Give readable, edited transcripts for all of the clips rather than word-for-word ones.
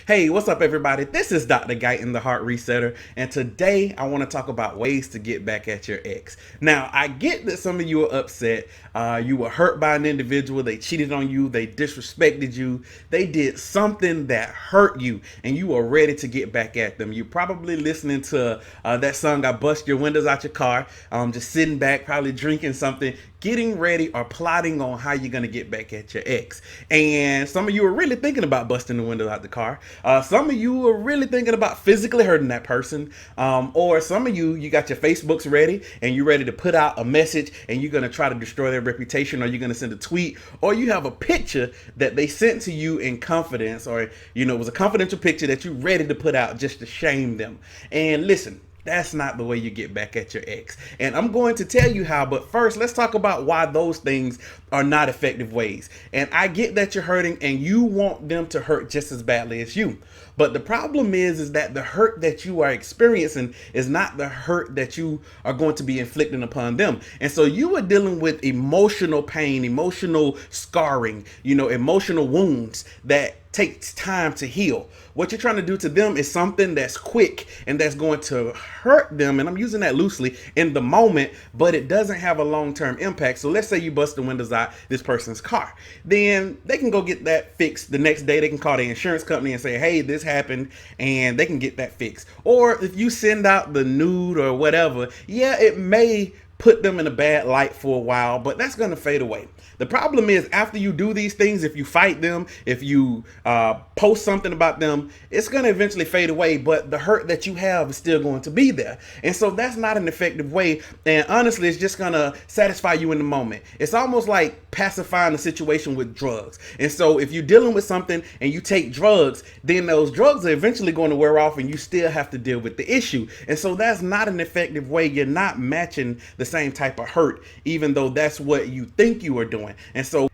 Hey, what's up, everybody? This is Dr. Guyton, the Heart Resetter, and today I want to talk about ways to get back at your ex. Now, I get that some of you are upset. You were hurt by an individual. They cheated on you. They disrespected you. They did something that hurt you, and you are ready to get back at them. You're probably listening to that song, I Bust Your Windows Out Your Car, just sitting back, probably drinking something, getting ready or plotting on how you're going to get back at your ex. And some of you are really thinking about busting the windows out the car. Some of you are really thinking about physically hurting that person. Or some of you got your Facebooks ready and you're ready to put out a message and you're going to try to destroy their reputation, or you're going to send a tweet, or you have a picture that they sent to you in confidence, or, it was a confidential picture that you're ready to put out just to shame them. And listen, that's not the way you get back at your ex. And I'm going to tell you how, but first, let's talk about why those things are not effective ways. And I get that you're hurting and you want them to hurt just as badly as you. But the problem is that the hurt that you are experiencing is not the hurt that you are going to be inflicting upon them. And so you are dealing with emotional pain, emotional scarring, emotional wounds that takes time to heal. What you're trying to do to them is something that's quick and that's going to hurt them, and I'm using that loosely, in the moment, but it doesn't have a long-term impact. So let's say you bust the windows out this person's car. Then they can go get that fixed the next day. They can call the insurance company and say, hey, this happened, and they can get that fixed. Or if you send out the nude or whatever, yeah, it may put them in a bad light for a while, but that's going to fade away. The problem is, after you do these things, if you fight them, if you post something about them, it's going to eventually fade away, but the hurt that you have is still going to be there. And so that's not an effective way. And honestly, it's just going to satisfy you in the moment. It's almost like pacifying the situation with drugs. And so if you're dealing with something and you take drugs, then those drugs are eventually going to wear off and you still have to deal with the issue. And so that's not an effective way. You're not matching the same type of hurt, even though that's what you think you are doing. And so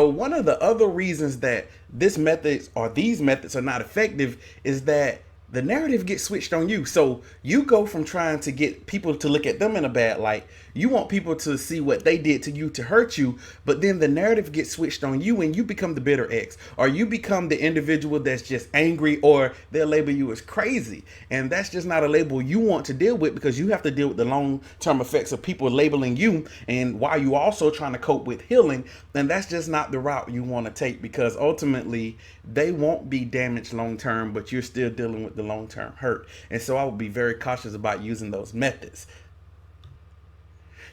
one of the other reasons that these methods are not effective is that the narrative gets switched on you. So you go from trying to get people to look at them in a bad light. You want people to see what they did to you to hurt you, but then the narrative gets switched on you and you become the bitter ex, or you become the individual that's just angry, or they'll label you as crazy. And that's just not a label you want to deal with, because you have to deal with the long-term effects of people labeling you, and while you also trying to cope with healing. And that's just not the route you want to take, because ultimately they won't be damaged long-term, but you're still dealing with the long-term hurt. And so I would be very cautious about using those methods.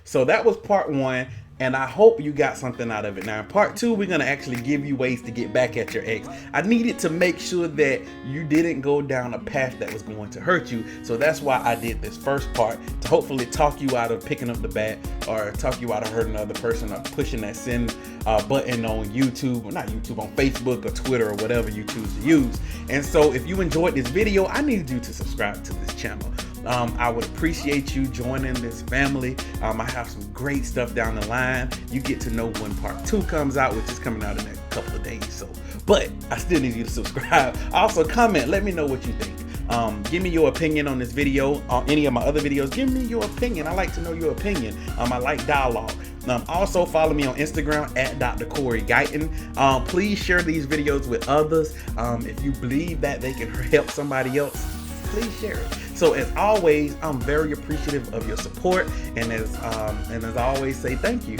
So that was part one, and I hope you got something out of it. Now in part two, we're going to actually give you ways to get back at your ex. I needed to make sure that you didn't go down a path that was going to hurt you. So that's why I did this first part, to hopefully talk you out of picking up the bat, or talk you out of hurting another person, or pushing that send button on YouTube, or not YouTube, on Facebook or Twitter, or whatever you choose to use. And so if you enjoyed this video, I need you to subscribe to this channel. I would appreciate you joining this family. I have some great stuff down the line. You get to know when part two comes out, which is coming out in a couple of days. So, but I still need you to subscribe. Also comment, let me know what you think. Give me your opinion on this video, on any of my other videos. Give me your opinion. I like to know your opinion. I like dialogue. Also follow me on Instagram at Dr. coreyguyton. Please share these videos with others. If you believe that they can help somebody else, please share it. So as always, I'm very appreciative of your support, and as I always say, thank you.